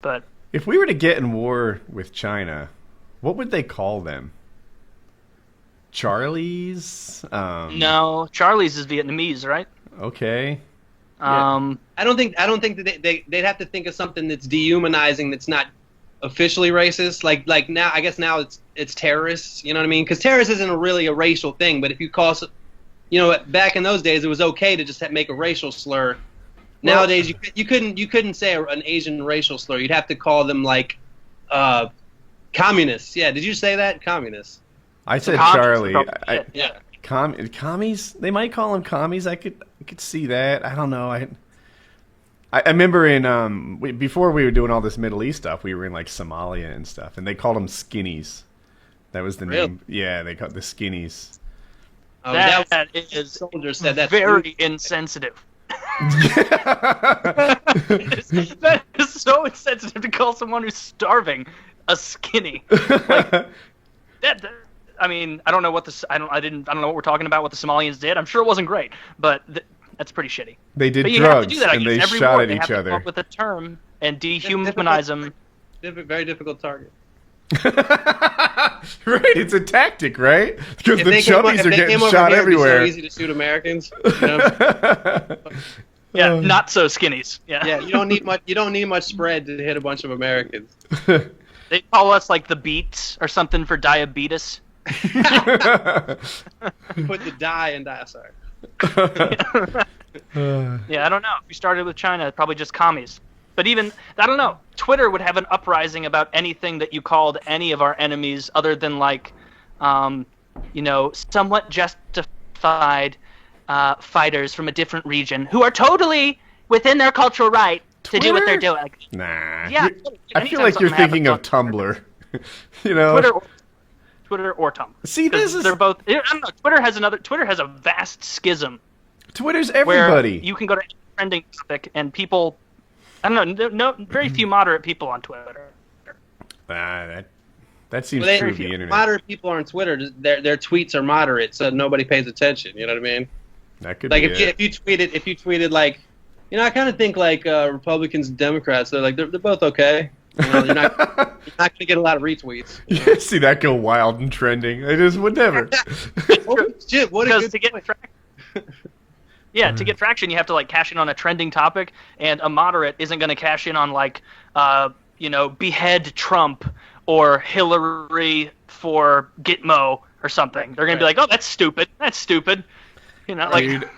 But If we were to get in war with China, what would they call them? Charlies? no, Charlie's is Vietnamese, right? Okay. Yeah. I don't think that they'd have to think of something that's dehumanizing, that's not officially racist. Like now, I guess now it's terrorists. You know what I mean? Because terrorist isn't really a racial thing. But if you call, back in those days, it was okay to just make a racial slur. Nowadays, you couldn't say an Asian racial slur. You'd have to call them like communists. Yeah, did you say that? Communists. I said Commies, Charlie. yeah. Commies? They might call them commies. I could see that. I don't know. I remember before we were doing all this Middle East stuff, we were in like Somalia and stuff, and they called them skinnies. That was the name. Yeah, they called the skinnies. Oh, That is soldier said that. very insensitive. That is so insensitive to call someone who's starving a skinny. Like, I mean, I don't know what I don't know what we're talking about. What the Somalians did, I'm sure it wasn't great, but that's pretty shitty. They did But you have to drugs do that, I and guess. they Every shot war, at they have each to come other. up with a term and dehumanize them. Very difficult target. Right, it's a tactic, right? Because If the they came chubbies if are they getting came over shot here, it'd be everywhere. so easy to shoot Americans. You know? Yeah, not so skinnies. Yeah. Yeah, you don't need much. You don't need much spread to hit a bunch of Americans. They call us like the beets or something for diabetes. Put the die in die. Sorry. Yeah, I don't know. If we started with China, it's probably just commies. But even, I don't know, Twitter would have an uprising about anything that you called any of our enemies other than like, somewhat justified fighters from a different region who are totally within their cultural right to do what they're doing. Like, Nah. yeah, I feel like you're thinking of Tumblr. Twitter or Tumblr. See, this is... They're both. I don't know. Twitter has a vast schism. Twitter's Where everybody. you can go to any trending topic and people. I don't know. No, very few moderate people on Twitter. That seems Well, true of the internet. Moderate people on Twitter, their tweets are moderate, so nobody pays attention. You know what I mean? That could Like be if you tweeted like, I kind of think like Republicans and Democrats, they're both okay. You're not going to get a lot of retweets. You see that go wild and trending. I just would never. Oh, shit! What a Because good to get point. to get traction, you have to like cash in on a trending topic, and a moderate isn't going to cash in on like, behead Trump or Hillary for Gitmo or something. They're going to be like, oh, that's stupid. That's stupid. Like. Dude,